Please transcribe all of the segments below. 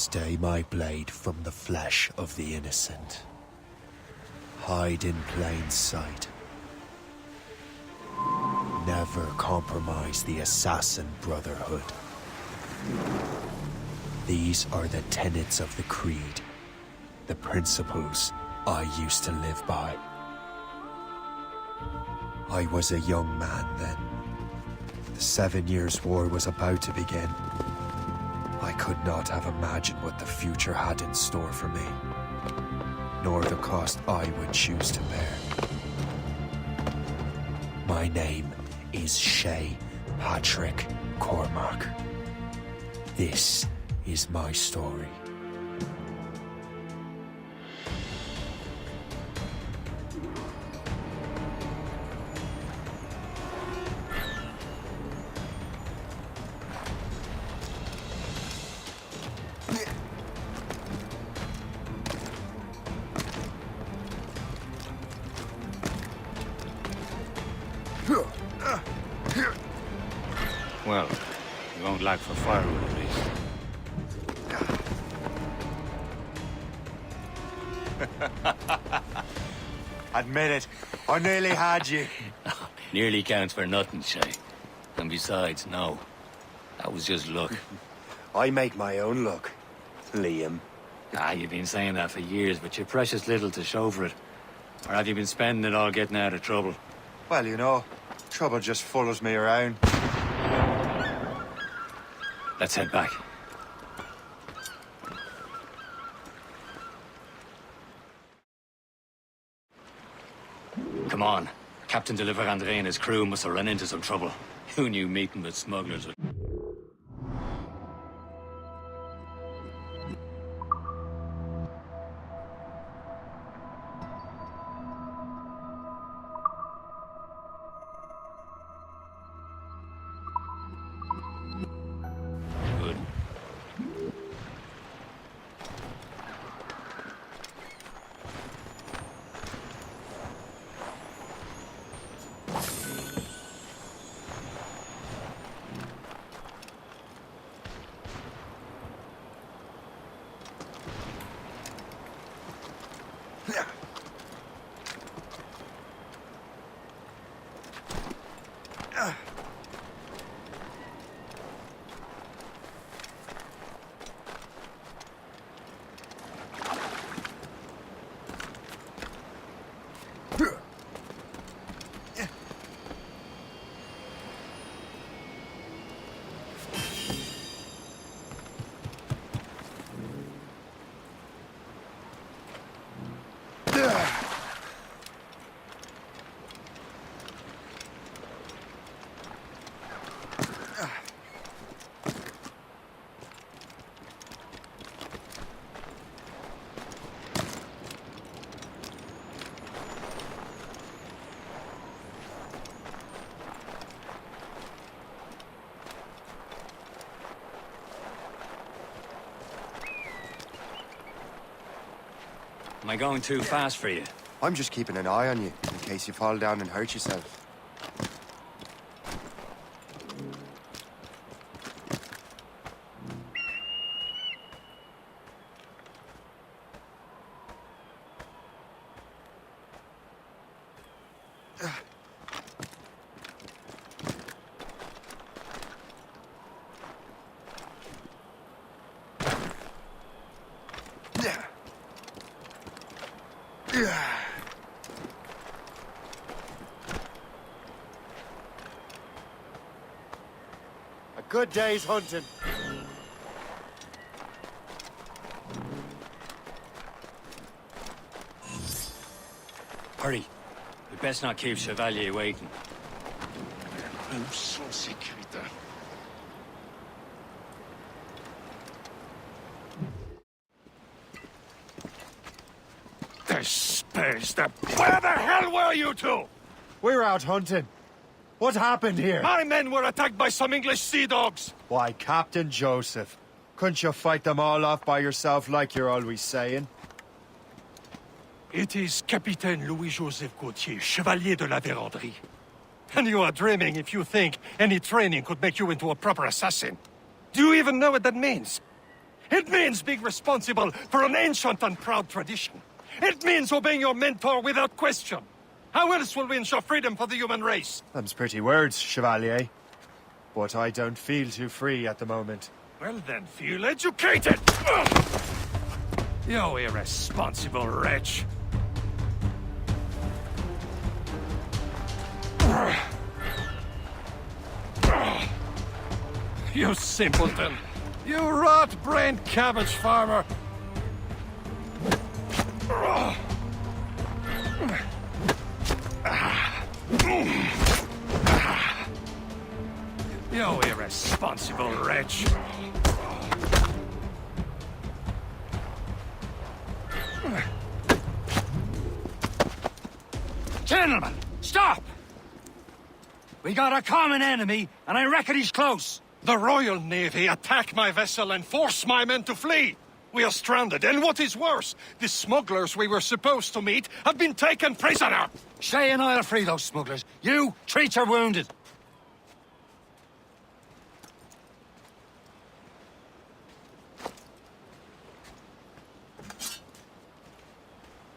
Stay my blade from the flesh of the innocent. Hide in plain sight. Never compromise the assassin brotherhood. These are the tenets of the creed, the principles I used to live by. I was a young man then. The 7 Years' War was about to begin. I could not have imagined what the future had in store for me, nor the cost I would choose to bear. My name is Shay Patrick Cormac. This is my story. Well, you won't lack for firewood at least. Admit it, I nearly had you. Nearly counts for nothing, Shay. And besides, no. That was just luck. I make my own luck, Liam. You've been saying that for years, but you're precious little to show for it. Or have you been spending it all getting out of trouble? Well, you know, trouble just follows me around. Let's head back. Come on. Captain de Andre and his crew must have run into some trouble. Who knew meeting with smugglers would... Good. Am I going too fast for you? I'm just keeping an eye on you, in case you fall down and hurt yourself. A good day's hunting. Hurry. We best not keep Chevalier waiting. Nous sommes sécuritaires. Where the hell were you two? We're out hunting. What happened here? My men were attacked by some English sea dogs. Why, Captain Joseph. Couldn't you fight them all off by yourself like you're always saying? It is Capitaine Louis-Joseph Gauthier, Chevalier de la Vérendrye. And you are dreaming if you think any training could make you into a proper assassin. Do you even know what that means? It means being responsible for an ancient and proud tradition. It means obeying your mentor without question. How else will we ensure freedom for the human race? Them's pretty words, Chevalier. But I don't feel too free at the moment. Well then, feel educated! Ugh! You irresponsible wretch. You simpleton! You rot-brained cabbage farmer! You irresponsible wretch! Gentlemen, stop! We got a common enemy, and I reckon he's close. The Royal Navy attack my vessel and force my men to flee! We are stranded, and what is worse, the smugglers we were supposed to meet have been taken prisoner! Shay and I'll free those smugglers. You, treat your wounded.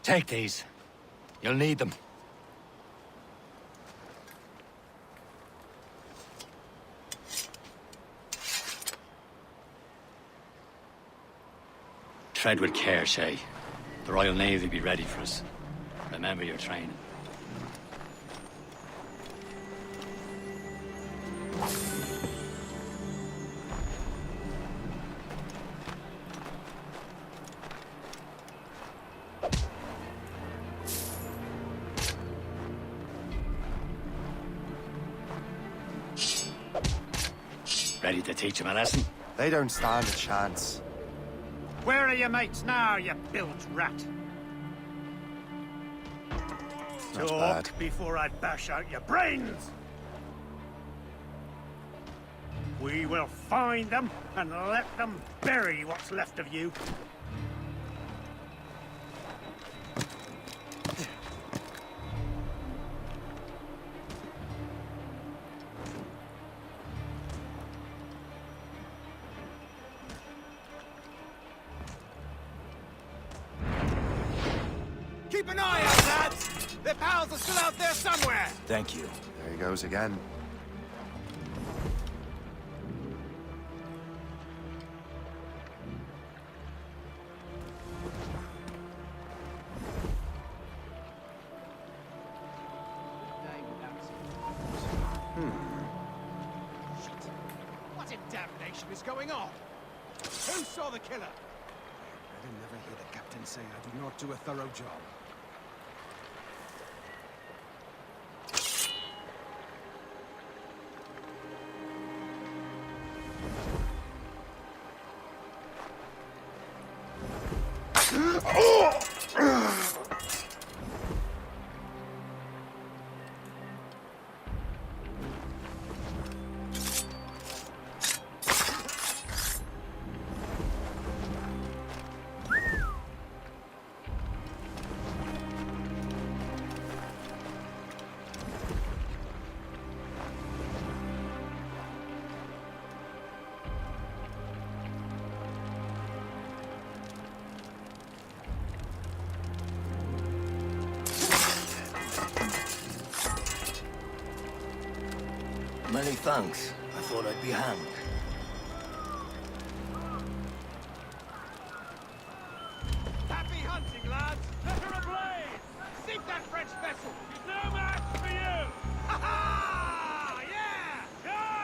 Take these. You'll need them. Tread with care, Shay. The Royal Navy will be ready for us. Remember your training. Ready to teach him a lesson? They don't stand a chance. Where are your mates now, you bilge rat? Not Talk bad. before I bash out your brains! We will find them and let them bury what's left of you. Keep an eye out, lads! Their pals are still out there somewhere! Thank you. There he goes again. What in damnation is going on? Who saw the killer? Better never hear the captain say I do not do a thorough job. Many thanks. I thought I'd be hanged. Happy hunting, lads! Let her ablaze! Sink that French vessel! She's no match for you! Ha ha! Yeah! Yeah!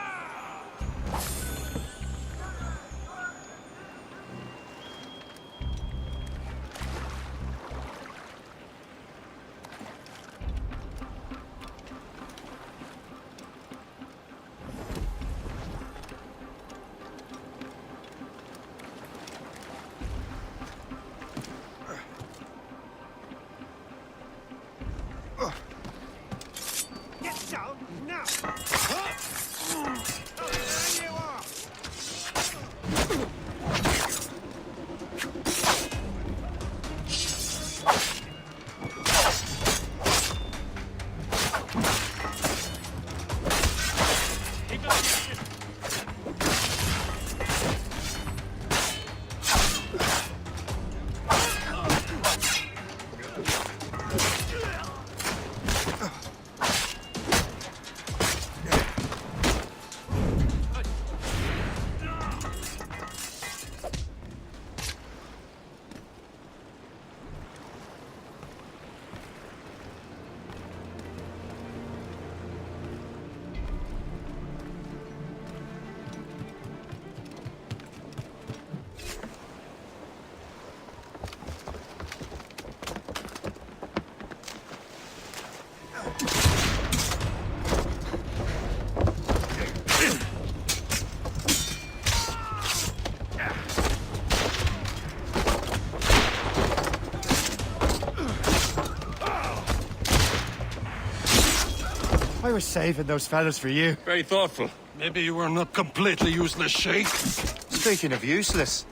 I was saving those fellas for you. Very thoughtful. Maybe you were not completely useless, Shay. Speaking of useless,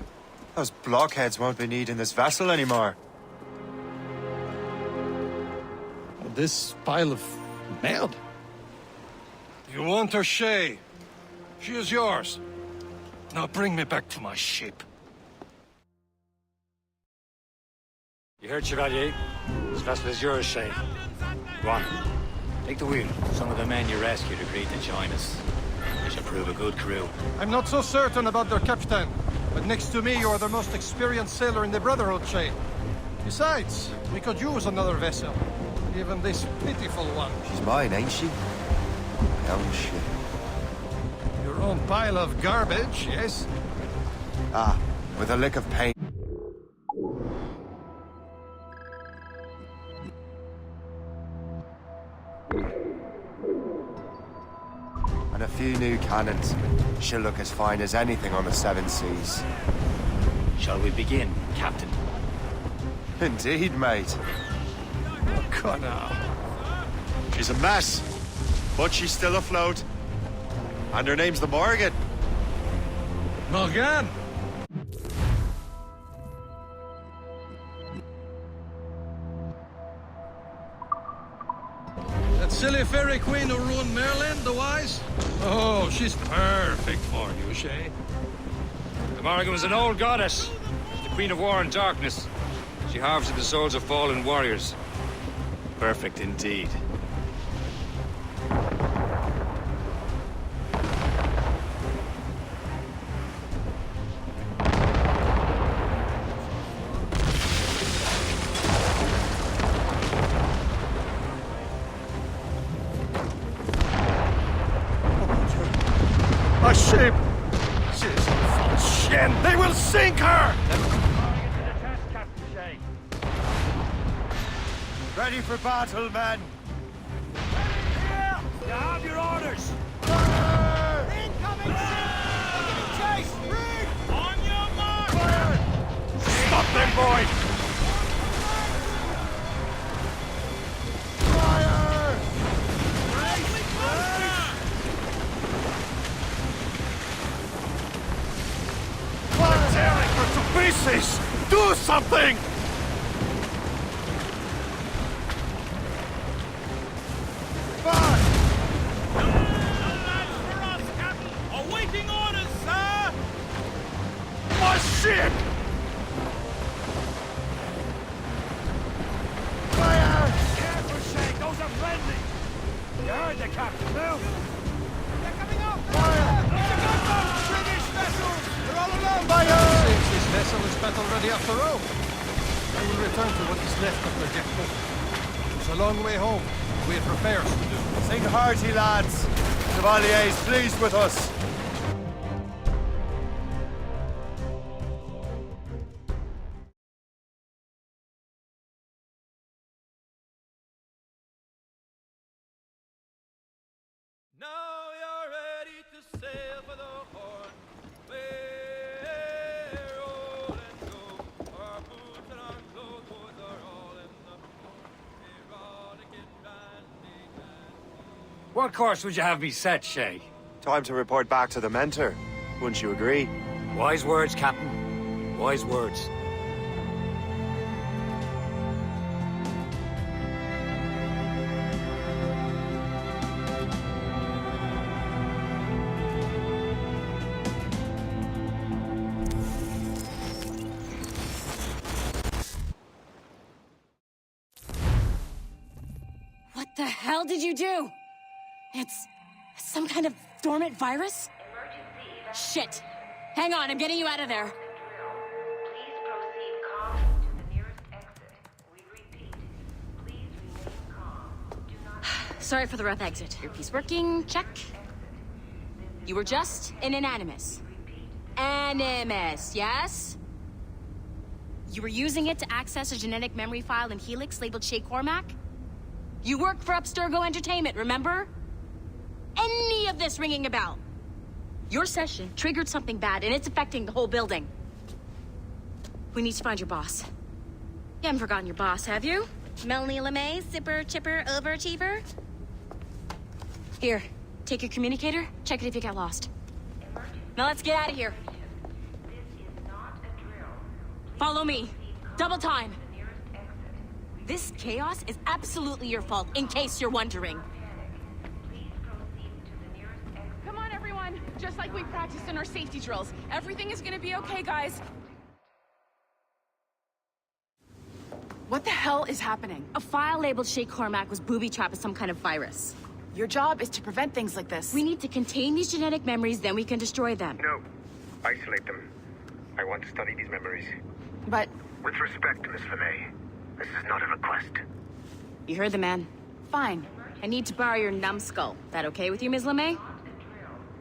those blockheads won't be needing this vessel anymore. This pile of mud? You want her, Shay? She is yours. Now bring me back to my ship. You heard, Chevalier? This vessel is yours, Shay. Go on. Take the wheel. Some of the men you rescued agreed to join us. They should prove a good crew. I'm not so certain about their captain, but next to me you are the most experienced sailor in the Brotherhood, Shay. Besides, we could use another vessel. Even this pitiful one. She's mine, ain't she? Oh, shit. Your own pile of garbage, yes? Ah, with a lick of paint. And a few new cannons. She'll look as fine as anything on the Seven Seas. Shall we begin, Captain? Indeed, mate. Come now. She's a mess, but she's still afloat. And her name's the Morgan. Morgan! That silly fairy queen who ruined Merlin, the wise? Oh, she's perfect for you, Shay. The Morgan was an old goddess. The Queen of War and Darkness. She harvested the souls of fallen warriors. Perfect indeed. A ship! She's a Shen! They will sink her! Ready for battle, men! You have your orders! Incoming! Giving chase! On your mark! Stop them, boy! They're tearing her to pieces! Do something! Awaiting orders, sir! My ship! Careful, Shay, those are friendly! You heard the captain, move! They're coming up! Fire! British vessels! They're all alone! Seems this vessel is battle ready after all. I will return to what is left of the depot. It's a long way home. We have repairs to do. Sing hearty, lads. Chevalier's pleased with us. Now you're ready to sail for the Horn. We're old and go. Our boots and our clothes are all in the port. Erotic and bandy. What course would you have me set, Shay? Time to report back to the mentor. Wouldn't you agree? Wise words, Captain. Wise words. What the hell did you do? It's some kind of dormant virus? Shit. Hang on, I'm getting you out of there. Please proceed calmly to the nearest exit. We repeat, please remain calm. Do not... Sorry for the rough exit. Earpiece working, check. You were just an Animus. Animus, yes? You were using it to access a genetic memory file in Helix labeled Shay Cormac? You worked for Abstergo Entertainment, remember? Any of this ringing a bell? Your session triggered something bad, and it's affecting the whole building. We need to find your boss. You haven't forgotten your boss, have you? Melanie LeMay, zipper, chipper, overachiever? Here, take your communicator, check it if you get lost. Now let's get out of here. This is not a drill. Follow me. Double time. The nearest exit. This chaos is absolutely your fault, in case you're wondering. Please proceed to the nearest exit. Come on, everyone. Just like we practiced in our safety drills. Everything is gonna be okay, guys. What the hell is happening? A file labeled Shay Cormac was booby-trapped with some kind of virus. Your job is to prevent things like this. We need to contain these genetic memories, then we can destroy them. No. Isolate them. I want to study these memories. But With respect, Miss LeMay, this is not a request. You heard the man. fine. I need to borrow your numbskull. That okay with you, Ms. LeMay?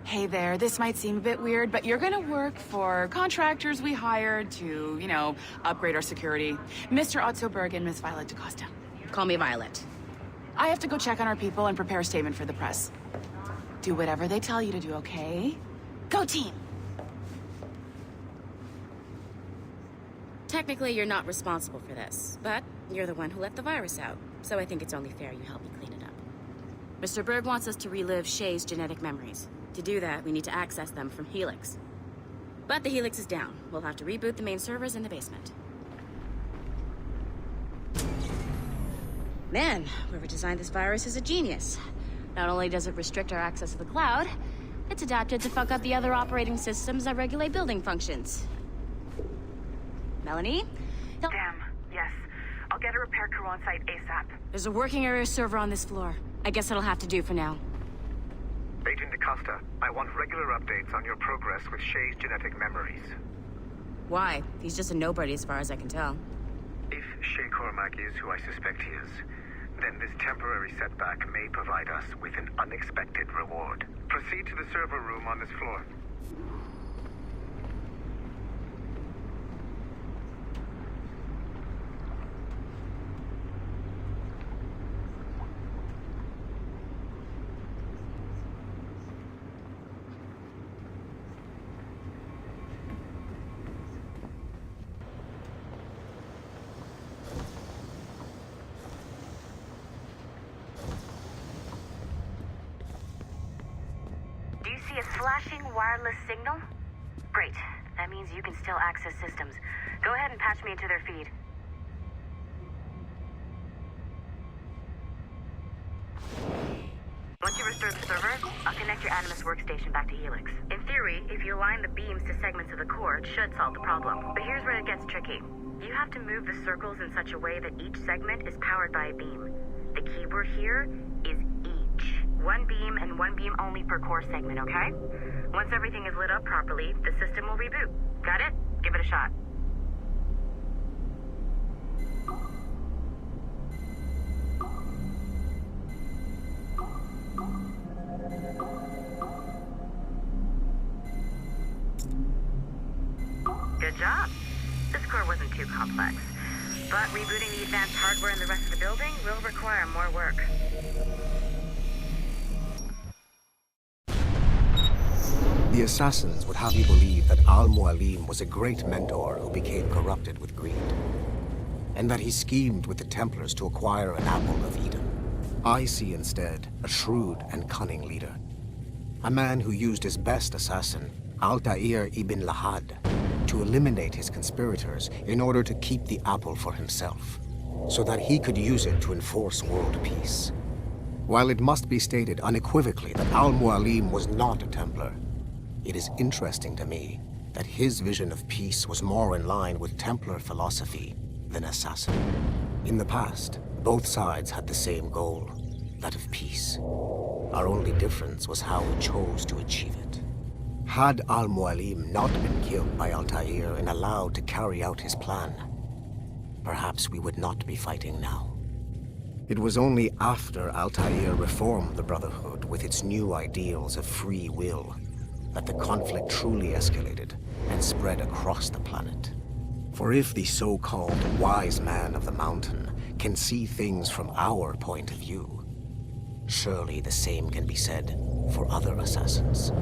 Hey there, this might seem a bit weird, but you're gonna work for contractors we hired to, you know, upgrade our security. Mr. Otto Berg and Miss Violet DaCosta. Call me Violet. I have to go check on our people and prepare a statement for the press. Do whatever they tell you to do, okay? Go team! Technically, you're not responsible for this, but you're the one who let the virus out, so I think it's only fair you help me clean it up. Mr. Berg wants us to relive Shay's genetic memories. To do that, we need to access them from Helix. But the Helix is down. We'll have to reboot the main servers in the basement. Man, whoever designed this virus is a genius. Not only does it restrict our access to the cloud, it's adapted to fuck up the other operating systems that regulate building functions. Melanie? Damn, yes. I'll get a repair crew on site ASAP. There's a working area server on this floor. I guess it'll have to do for now. Agent DaCosta, I want regular updates on your progress with Shay's genetic memories. Why? He's just a nobody as far as I can tell. If Shay Cormac is who I suspect he is, then this temporary setback may provide us with an unexpected reward. Proceed to the server room on this floor. Do you see a flashing wireless signal? Great. That means you can still access systems. Go ahead and patch me into their feed. Once you restore the server, I'll connect your Animus workstation back to Helix. In theory, if you align the beams to segments of the core, it should solve the problem. But here's where it gets tricky. You have to move the circles in such a way that each segment is powered by a beam. The keyword here is each. One beam and one beam only per core segment, okay? Once everything is lit up properly, the system will reboot. Got it? Give it a shot. Good job. This core wasn't too complex. But rebooting the advanced hardware in the rest of the building will require more work. The assassins would have you believe that Al-Mualim was a great mentor who became corrupted with greed, and that he schemed with the Templars to acquire an apple of Eden. I see instead a shrewd and cunning leader, a man who used his best assassin, Altair ibn Lahad, to eliminate his conspirators in order to keep the apple for himself, so that he could use it to enforce world peace. While it must be stated unequivocally that Al-Mualim was not a Templar, it is interesting to me that his vision of peace was more in line with Templar philosophy than assassin. In the past, both sides had the same goal, that of peace. Our only difference was how we chose to achieve it. Had Al-Mualim not been killed by Altair and allowed to carry out his plan, perhaps we would not be fighting now. It was only after Altair reformed the Brotherhood with its new ideals of free will that the conflict truly escalated and spread across the planet. For if the so-called wise man of the mountain can see things from our point of view, surely the same can be said for other assassins.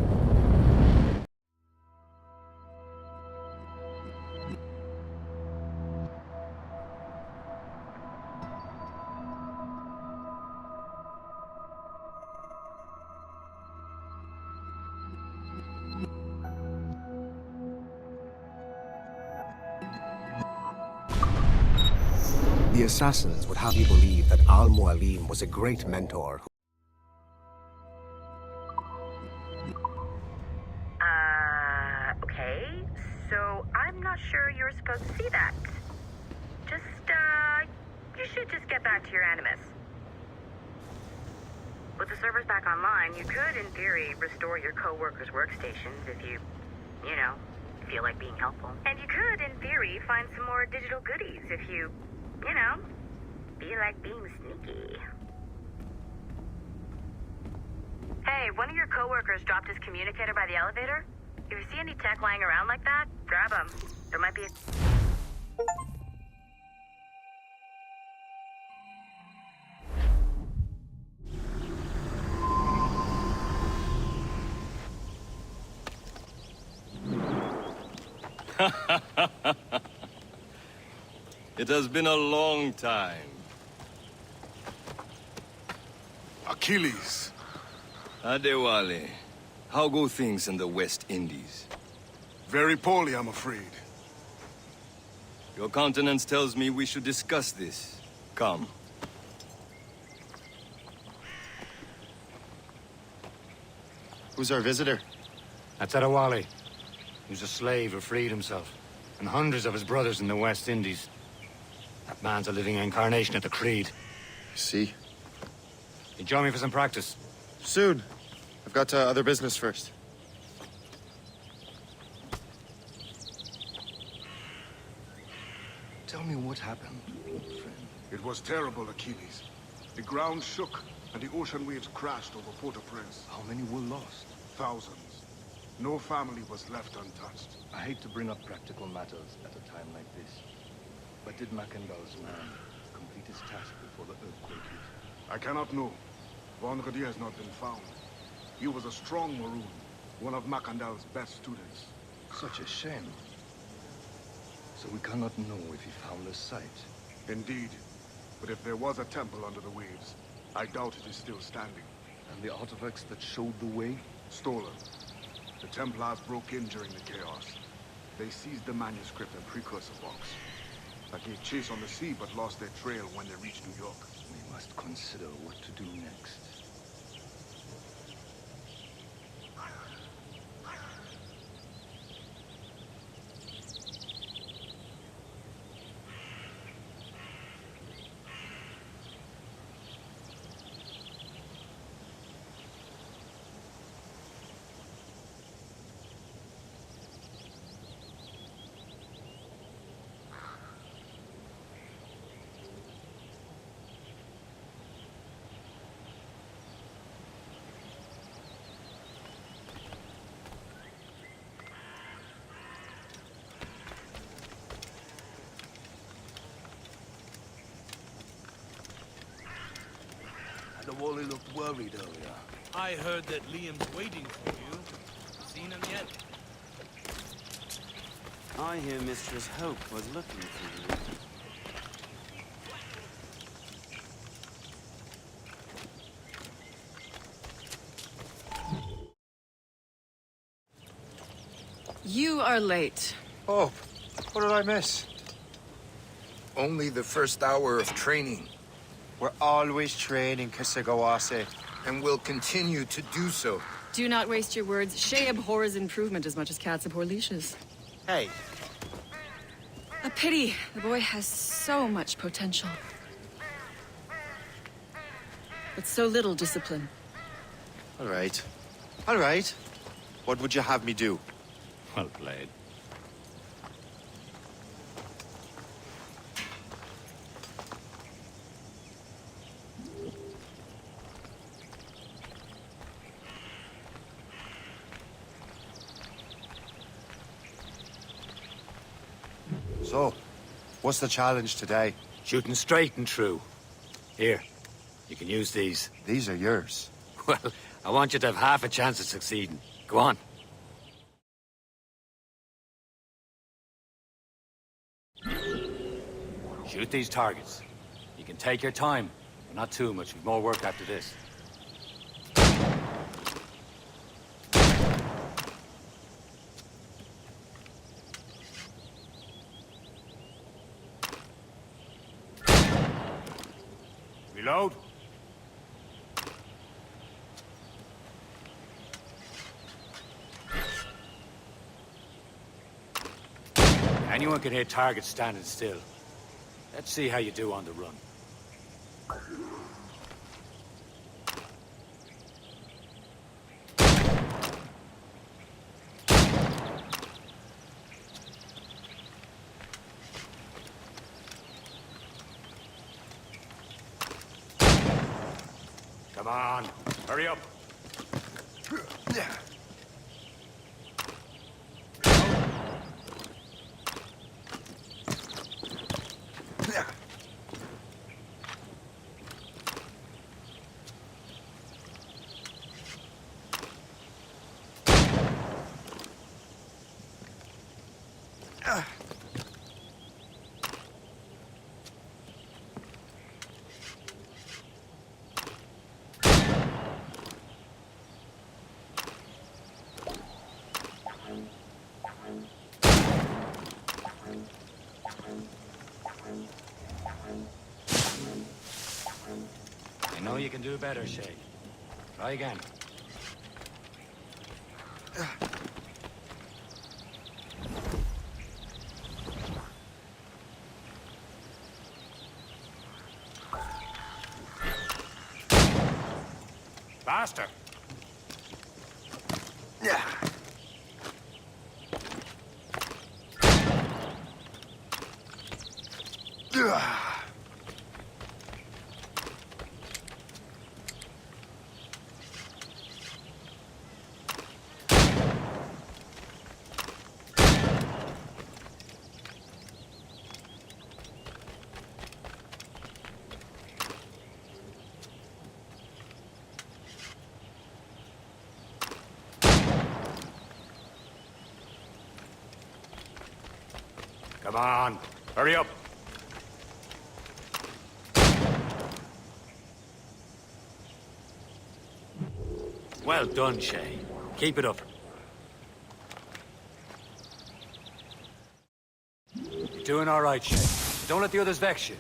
The assassins would have you believe that Al-Mualim was a great mentor. Okay. So I'm not sure you're supposed to see that. Just, you should just get back to your Animus. With the servers back online, you could, in theory, restore your co-workers' workstations if you know, feel like being helpful. And you could, in theory, find some more digital goodies if you know, feel like being sneaky. Hey, one of your co-workers dropped his communicator by the elevator. If you see any tech lying around like that, grab them. There might be a... It has been a long time. Achilles. Adewale, how go things in the West Indies? Very poorly, I'm afraid. Your countenance tells me we should discuss this. Come. Who's our visitor? That's Adewale. He was a slave who freed himself, and hundreds of his brothers in the West Indies. That man's a living incarnation of the Creed. See? You join me for some practice? Soon. I've got other business first. Tell me what happened, old friend. It was terrible, Achilles. The ground shook, and the ocean waves crashed over Port-au-Prince. How many were lost? Thousands. No family was left untouched. I hate to bring up practical matters at a time like this. But did Mackandal's man complete his task before the earthquake hit? I cannot know. Vendredi has not been found. He was a strong Maroon, one of Mackandal's best students. Such a shame. So we cannot know if he found the site. Indeed. But if there was a temple under the waves, I doubt it is still standing. And the artifacts that showed the way? Stolen. The Templars broke in during the chaos. They seized the manuscript and precursor box. I gave chase on the sea, but lost their trail when they reached New York. We must consider what to do next. Wally looked worried earlier. I heard that Liam's waiting for you. Seen him yet? I hear Mistress Hope was looking for you. You are late. Oh, what did I miss? Only the first hour of training. We're always training, Kasagawase. And will continue to do so. Do not waste your words. Shay abhors improvement as much as cats abhor leashes. Hey. A pity. The boy has so much potential. But so little discipline. All right. All right. What would you have me do? Well played. So, what's the challenge today? Shooting straight and true. Here, you can use these. These are yours. Well, I want you to have half a chance of succeeding. Go on. Shoot these targets. You can take your time, but not too much. We've more work after this. Reload. Anyone can hit targets standing still. Let's see how you do on the run. Come on, hurry up. I know you can do better, Shay. Try again. Faster. Yeah. Come on, hurry up. Well done, Shay. Keep it up. You're doing all right, Shay. Don't let the others vex you.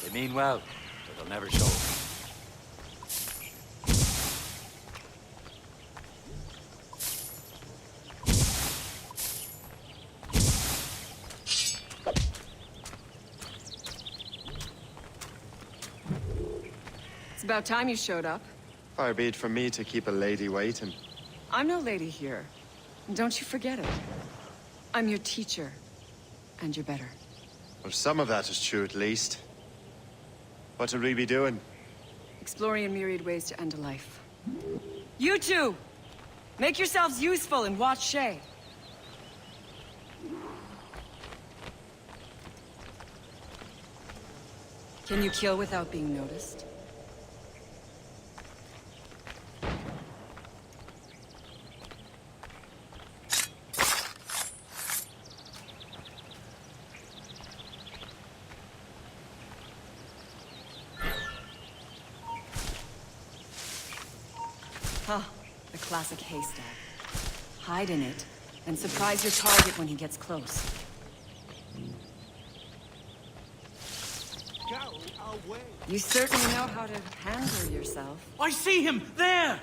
They mean well, but they'll never show it. It's about time you showed up. Far be it from me to keep a lady waiting. I'm no lady here. Don't you forget it. I'm your teacher. And you're better. Well, some of that is true at least. What will we be doing? Exploring a myriad ways to end a life. You two! Make yourselves useful and watch Shay. Can you kill without being noticed? Huh, the classic haystack. Hide in it, and surprise your target when he gets close. Go away. You certainly know how to handle yourself. I see him there.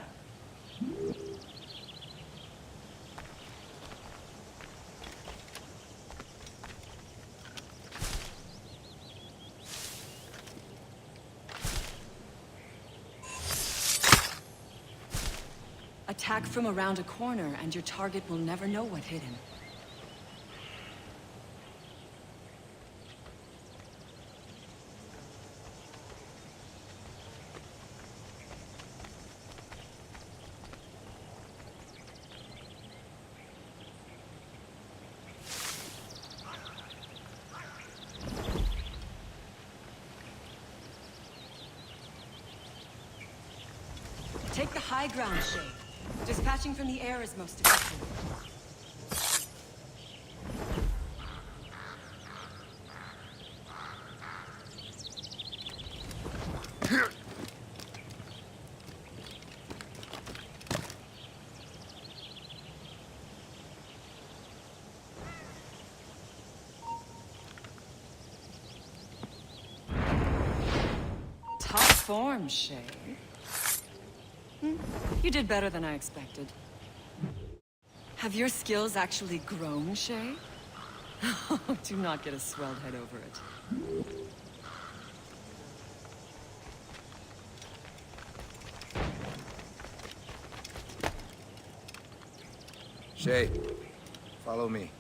Attack from around a corner, and your target will never know what hit him. Take the high ground, Shay. Dispatching from the air is most effective. Tough form, Shay. You did better than I expected. Have your skills actually grown, Shay? Do not get a swelled head over it. Shay, follow me.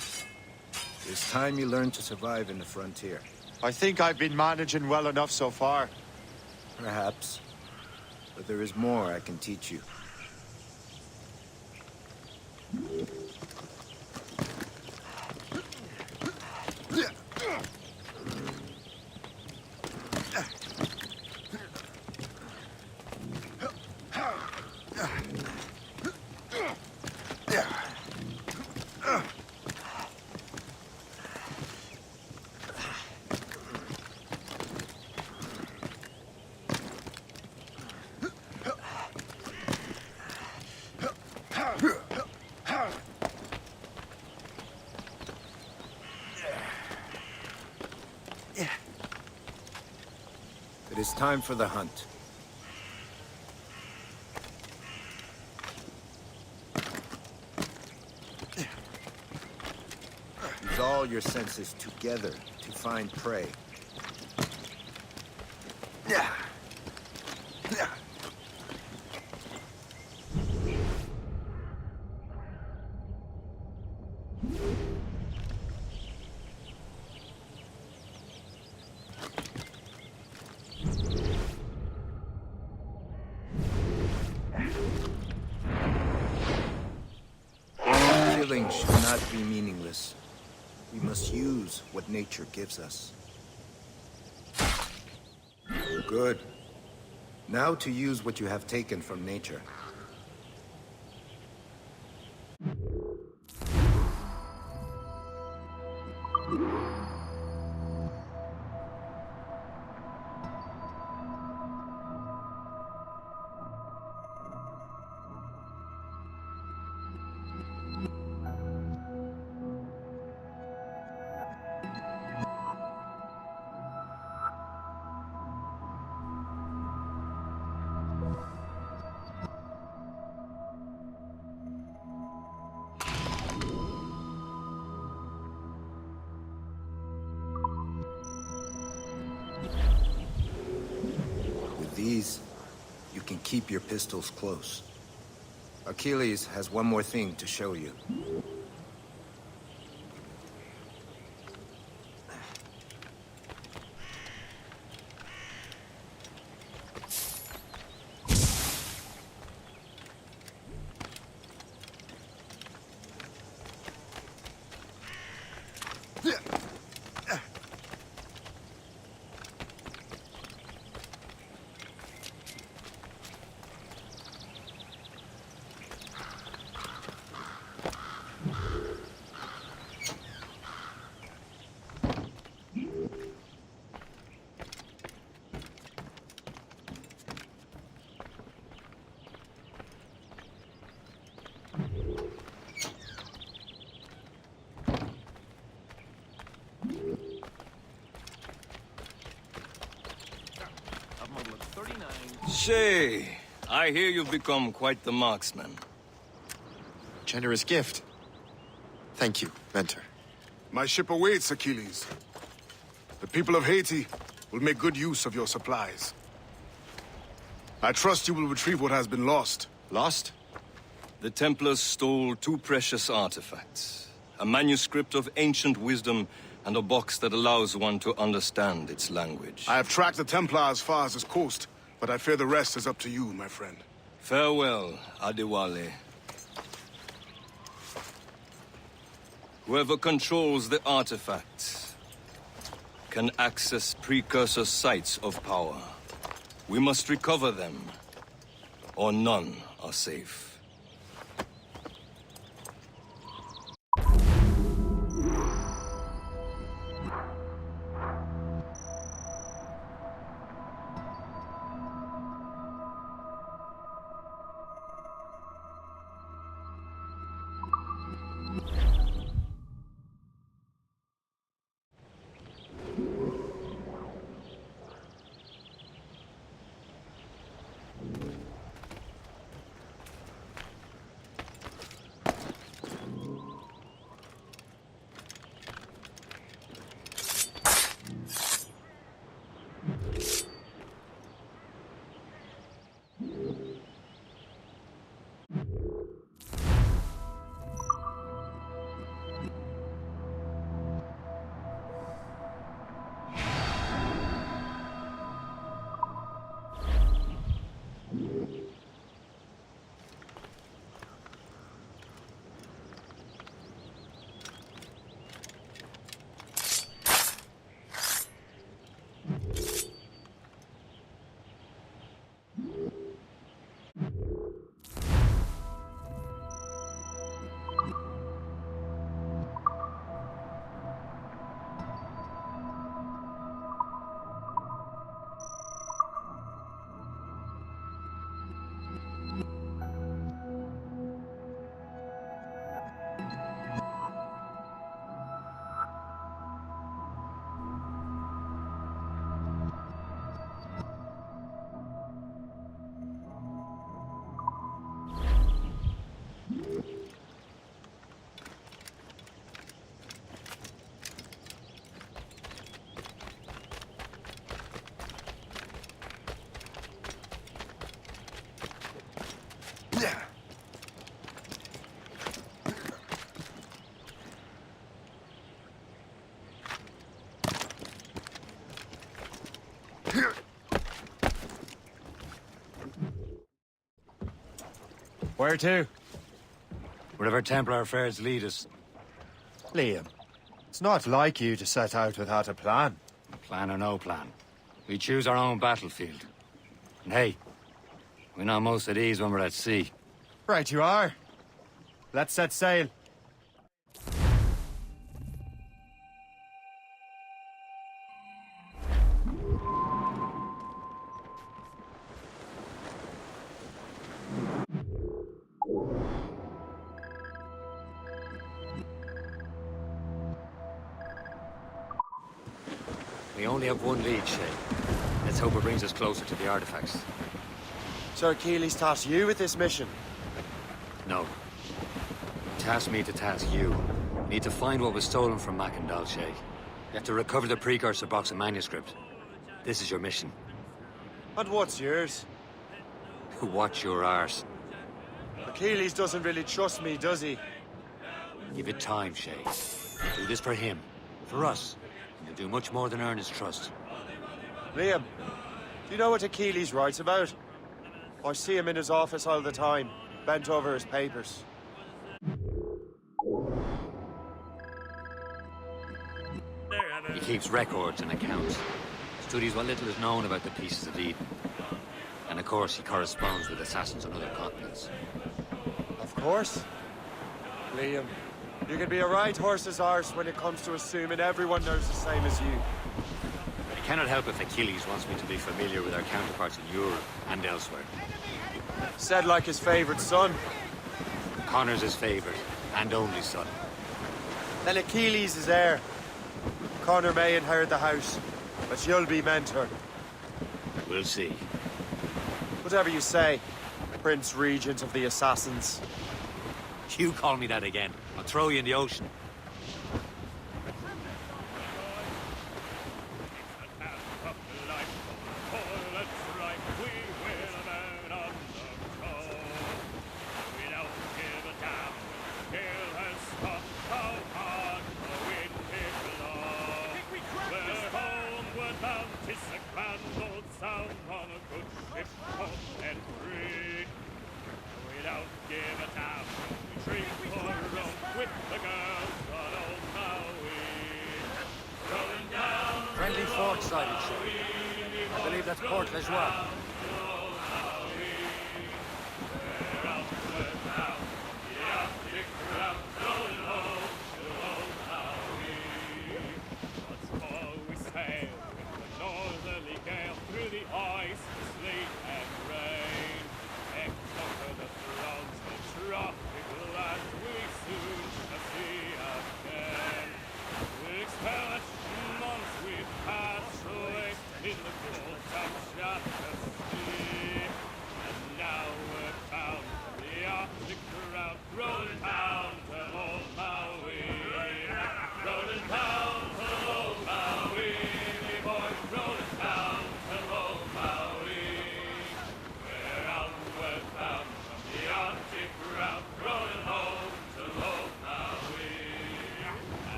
It's time you learn to survive in the frontier. I think I've been managing well enough so far. Perhaps. But there is more I can teach you. It is time for the hunt. Use all your senses together to find prey. Killing should not be meaningless. We must use what nature gives us. Good. Now to use what you have taken from nature. These, you can keep your pistols close. Achilles has one more thing to show you. Shay, I hear you've become quite the marksman. Generous gift. Thank you, Mentor. My ship awaits, Achilles. The people of Haiti will make good use of your supplies. I trust you will retrieve what has been lost. Lost? The Templars stole two precious artifacts. A manuscript of ancient wisdom and a box that allows one to understand its language. I have tracked the Templar as far as this coast, but I fear the rest is up to you, my friend. Farewell, Adewale. Whoever controls the artifacts can access precursor sites of power. We must recover them, or none are safe. Where to? Wherever Templar affairs lead us. Liam, it's not like you to set out without a plan. Plan or no plan. We choose our own battlefield. And hey, we're not most at ease when we're at sea. Right you are. Let's set sail. We only have one lead, Shay. Let's hope it brings us closer to the artifacts. Sir Keeley's tasked you with this mission. No. Task me to task you. You need to find what was stolen from Mackendal, Shay. You have to recover the precursor box and manuscript. This is your mission. And what's yours? Watch your arse. Achilles doesn't really trust me, does he? Give it time, Shay. Do this for him. For us. You'll do much more than earn his trust. Liam, do you know what Achilles writes about? I see him in his office all the time, bent over his papers. He keeps records and accounts. Studies what little is known about the pieces of Eden. And of course, he corresponds with assassins on other continents. Of course. Liam, you can be a right horse's arse when it comes to assuming everyone knows the same as you. I cannot help if Achilles wants me to be familiar with our counterparts in Europe and elsewhere. Said like his favorite son. Connor's his favorite and only son. Then Achilles is heir. Connor may inherit the house, but you'll be mentor. We'll see. Whatever you say, Prince Regent of the Assassins. You call me that again, I'll throw you in the ocean. Friendly fort sighted, Shay. I believe that's Port Lejoie.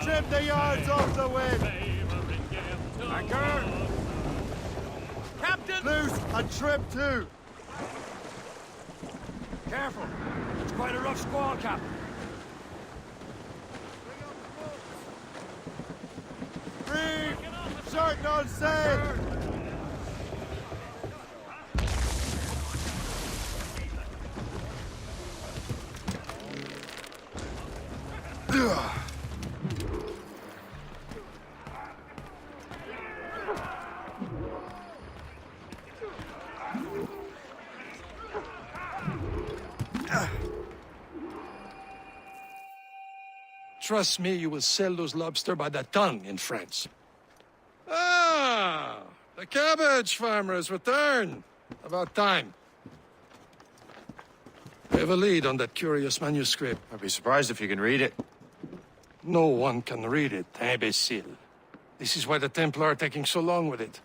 Trim the yards off the wind! Anchor! Captain! Loose and trim too! Careful! It's quite a rough squall, Captain. Reef! Shorten on sail! Trust me, you will sell those lobster by the ton in France. Ah, the cabbage farmers return. About time. We have a lead on that curious manuscript. I'd be surprised if you can read it. No one can read it, imbecile. This is why the Templar are taking so long with it.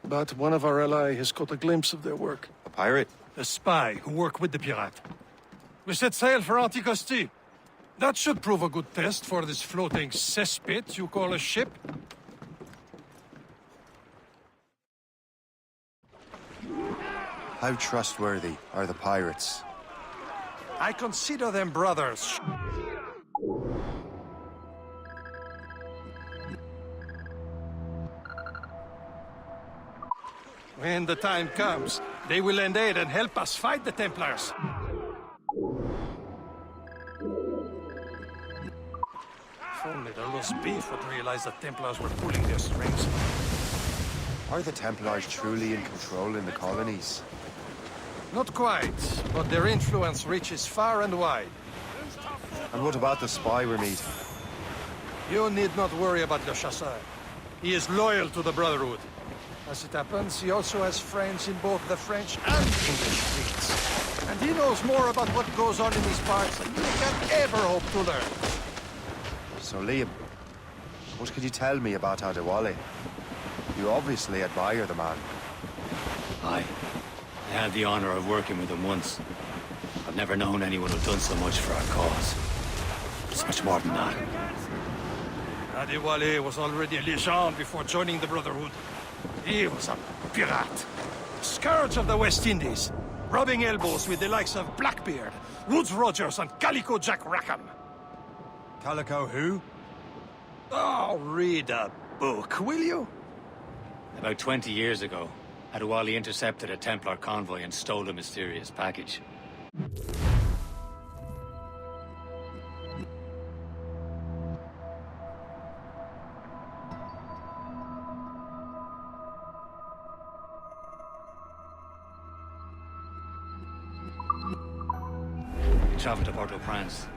But one of our allies has caught a glimpse of their work. A pirate? A spy who worked with the pirate. We set sail for Anticosti. That should prove a good test for this floating cesspit you call a ship. How trustworthy are the pirates? I consider them brothers. When the time comes, they will lend aid and help us fight the Templars. If only the lost beef would realize the Templars were pulling their strings. Are the Templars truly in control in the colonies? Not quite, but their influence reaches far and wide. And what about the spy we're meeting? You need not worry about Le Chasseur. He is loyal to the Brotherhood. As it happens, he also has friends in both the French and English fleets. And he knows more about what goes on in these parts than you can ever hope to learn. So, Liam, what can you tell me about Adewale? You obviously admire the man. Aye. I had the honor of working with him once. I've never known anyone who'd done so much for our cause. It's much more than that. Adewale was already a legend before joining the Brotherhood. He was a pirate. Scourge of the West Indies. Rubbing elbows with the likes of Blackbeard, Woodes Rogers, and Calico Jack Rackham. Calico who? Oh, read a book, will you? About 20 years ago, Adewale intercepted a Templar convoy and stole a mysterious package. He traveled to Port-au-Prince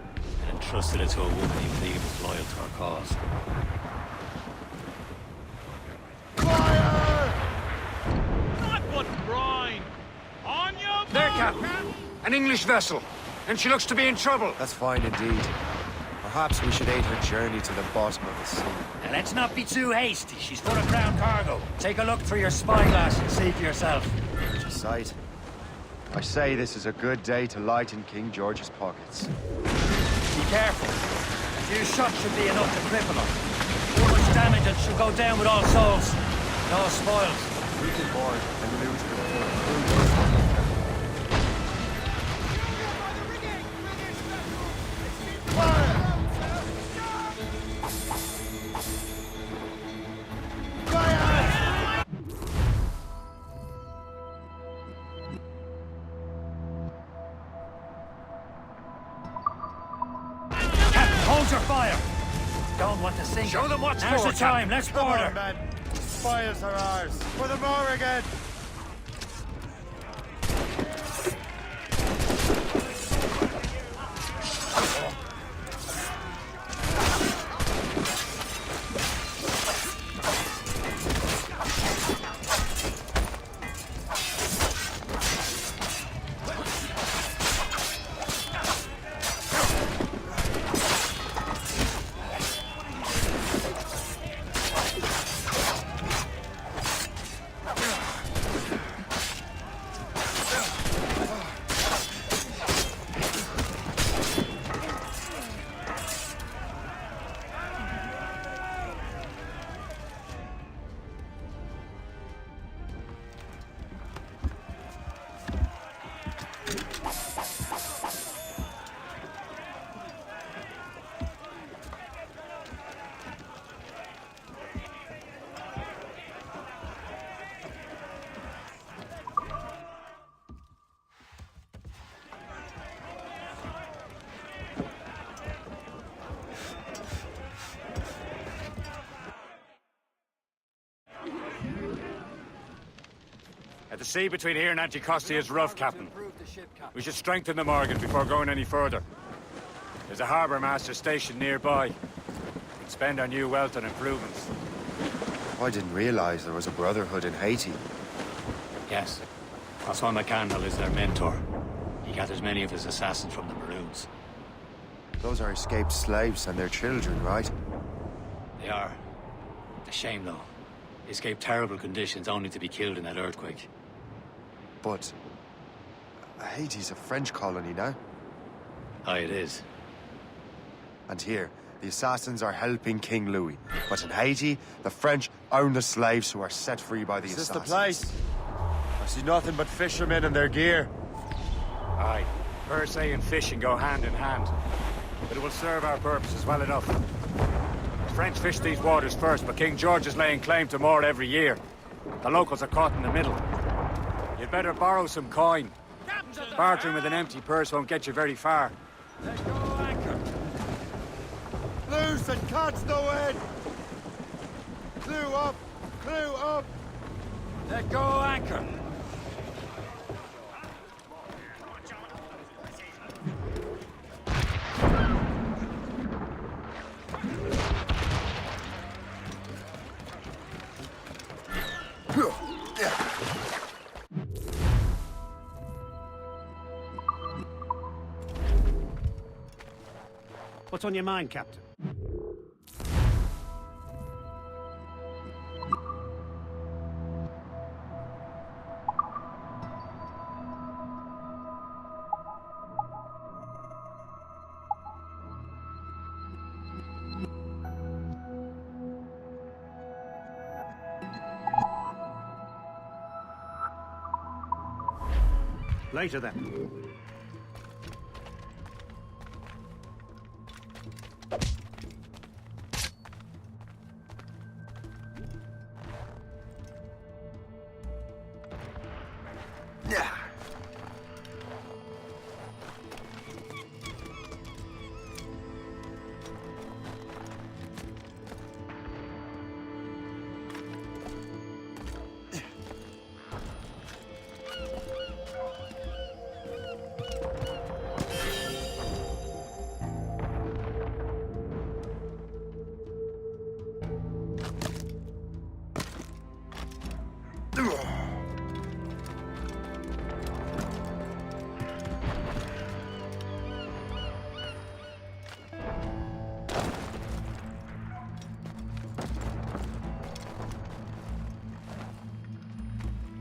and entrusted it to a woman he believed was loyal to our cause. There, Captain. An English vessel. And she looks to be in trouble. That's fine indeed. Perhaps we should aid her journey to the bottom of the sea. Now, let's not be too hasty. She's full of crown cargo. Take a look through your spyglass and see for yourself. Such a sight. I say this is a good day to lighten King George's pockets. Be careful. A few shots should be enough to cripple her. Too much damage and she'll go down with all souls. No spoils. We can board and lose the Hold your fire! Don't want to sink. Show them what's Now's for, the time. Captain. Let's Come board on, her. men. Spoils are ours. For the more again. The sea between here and Anticosti is rough, Captain. We should strengthen the Morgan before going any further. There's a harbour master station nearby. We can spend our new wealth on improvements. I didn't realize there was a brotherhood in Haiti. Yes. Francois McCandle is their mentor. He gathers many of his assassins from the Maroons. Those are escaped slaves and their children, right? They are. A shame, though. They escaped terrible conditions only to be killed in that earthquake. But Haiti's a French colony now. Aye, it is. And here, the assassins are helping King Louis. But in Haiti, the French own the slaves who are set free by the assassins. Is this the place? I see nothing but fishermen and their gear. Aye. Per se and fishing go hand in hand. But it will serve our purposes well enough. The French fish these waters first, but King George is laying claim to more every year. The locals are caught in the middle. You'd better borrow some coin. Bartering with an empty purse won't get you very far. Let go anchor. Loose and catch the wind! Clew up! Clew up! Let go anchor. What's on your mind, Captain? Later, then.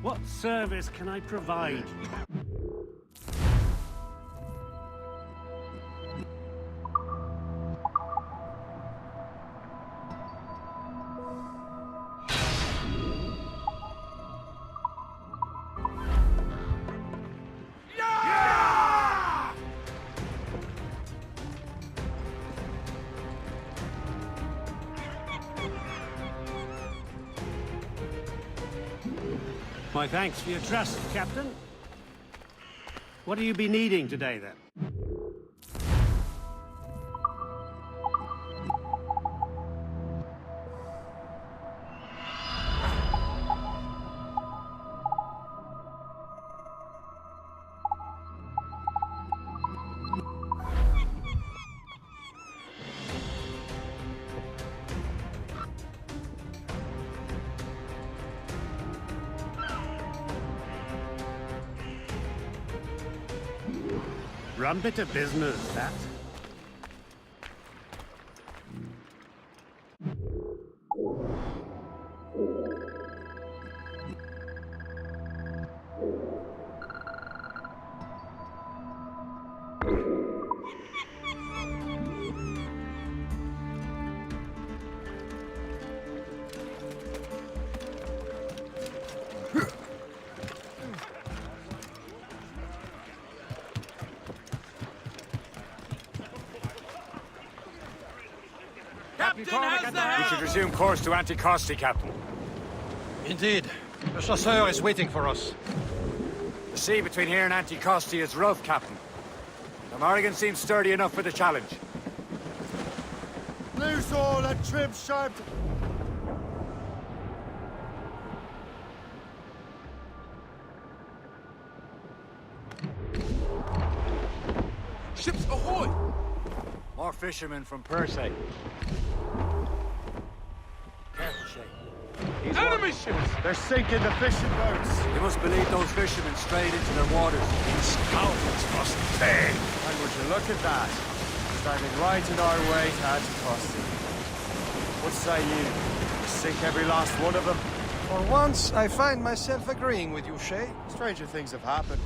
What service can I provide? My thanks for your trust, Captain. What do you be needing today, then? Rum bit of business, that. We should resume course to Anticosti, Captain. Indeed. The chasseur is waiting for us. The sea between here and Anticosti is rough, Captain. The Morrigan seems sturdy enough for the challenge. Loose all and trim sharp. Ships ahoy! fishermen from Persay. Careful, Shay. Enemy ships! They're sinking the fishing boats! You must believe those fishermen strayed into their waters. Scoundrels must pay! And would you look at that? Standing right in our way to Anticosti. What say you? Sink every last one of them? For once, I find myself agreeing with you, Shay. Stranger things have happened.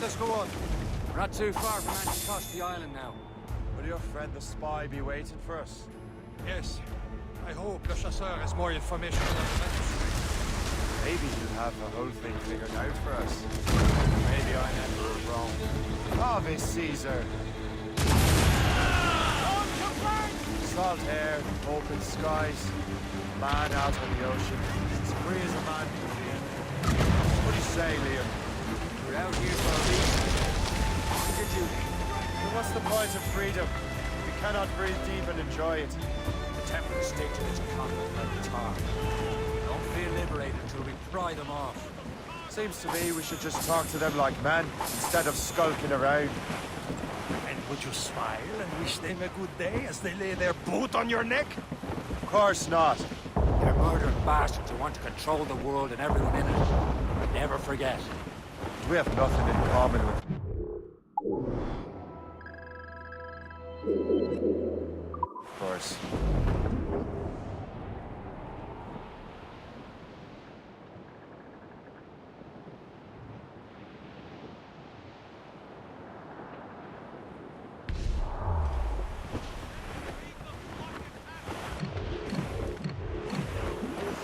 Let's go on. We're not too far from Anticosti Island now. Will your friend the spy be waiting for us? Yes. I hope Le Chasseur has more information on the manuscript. Maybe he'll have the whole thing figured out for us. Maybe I'm Emperor wrong. Ave Caesar! Salt air, open skies, man out on the ocean. As free as a man can be. What do you say, Liam? We're out here for a reason. On your duty. But what's the point of freedom? We cannot breathe deep and enjoy it. The Templars stick to this continent like a tar. Don't feel liberated until we pry them off. Seems to me we should just talk to them like men, instead of skulking around. And would you smile and wish them a good day as they lay their boot on your neck? Of course not. They're murdering bastards who want to control the world and everyone in it. Never forget. We have nothing in common with... Of course.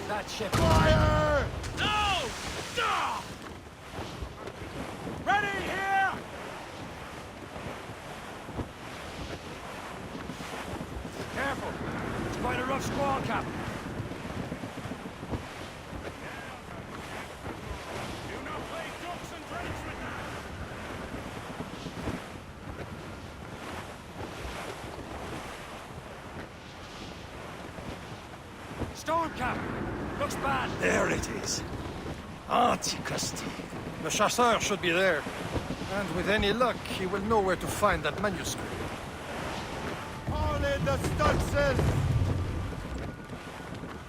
That ship... Fire! No! Stop! Ready here! Careful! It's quite a rough squall, Captain. Do not play ducks and drakes with that! Storm Cap! Looks bad. There it is. Anticosti. The Chasseur should be there. And with any luck, he will know where to find that manuscript. All in the stunsail!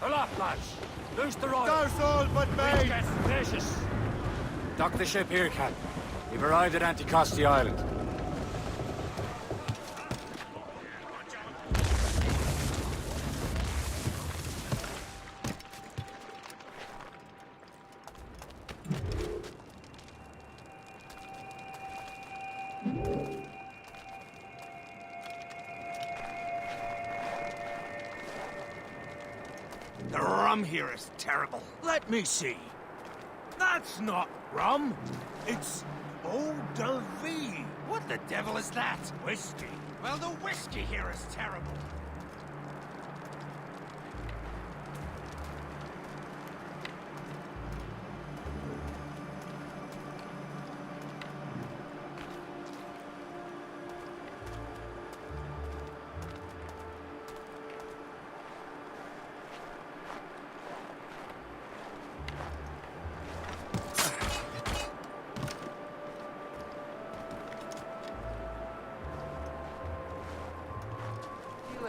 Aloft, lads! Loose the royal! Douse all but Wind made! gets vicious! Dock the ship here, Captain. We've arrived at Anticosti Island. The rum here is terrible. Let me see. That's not rum. It's eau de vie. What the devil is that? Whiskey. Well, the whiskey here is terrible.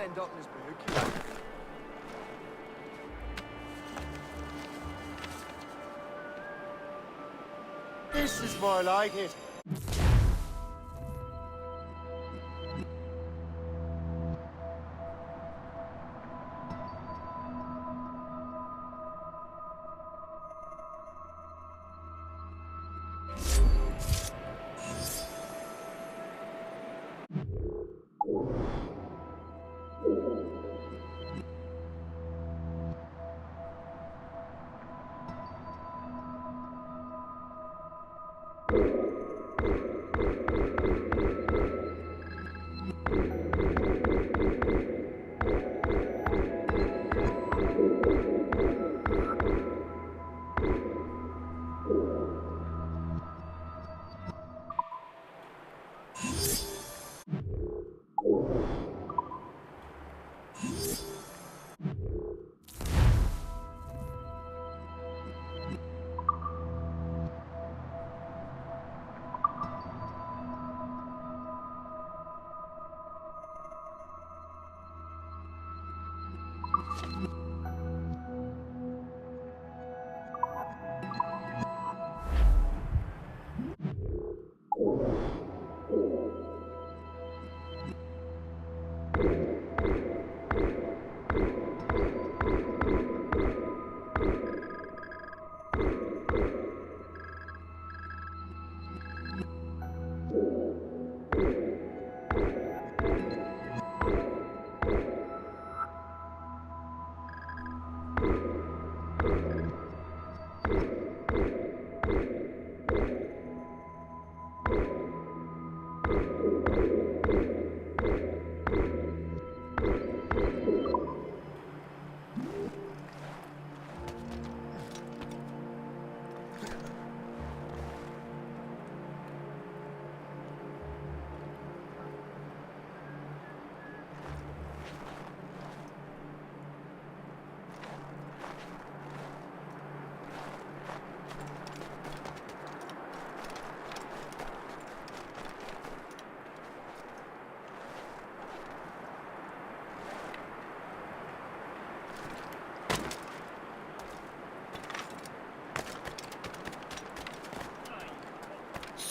End up in his book. This is more like it.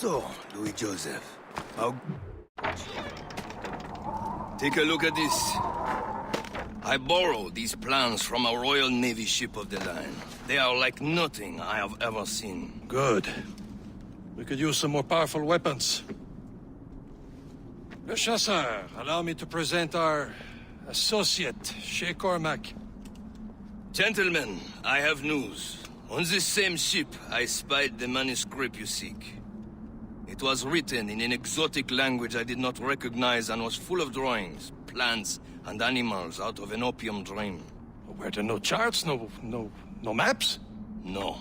So, Louis Joseph, how... Take a look at this. I borrowed these plans from a Royal Navy ship of the line. They are like nothing I have ever seen. Good. We could use some more powerful weapons. Le Chasseur, allow me to present our associate, Shay Cormac. Gentlemen, I have news. On this same ship, I spied the manuscript you seek. It was written in an exotic language I did not recognize and was full of drawings, plants, and animals out of an opium dream. Were there no charts, no maps? No.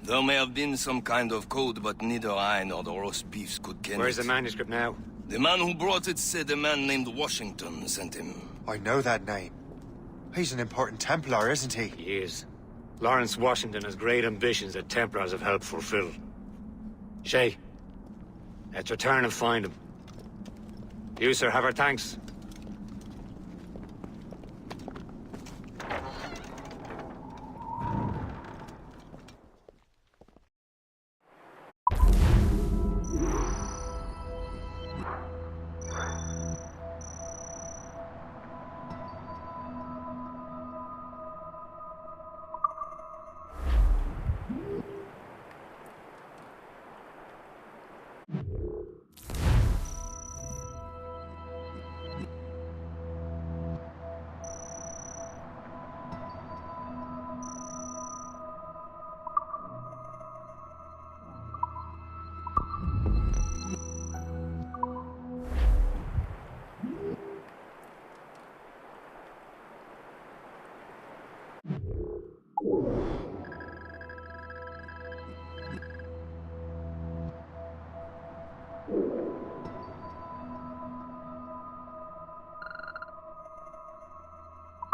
There may have been some kind of code, but neither I nor the roast beefs could ken Where's it. the manuscript now? The man who brought it said a man named Washington sent him. I know that name. He's an important Templar, isn't he? He is. Lawrence Washington has great ambitions that Templars have helped fulfill. Shay, let's return and find him. You, sir, have our thanks.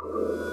Call.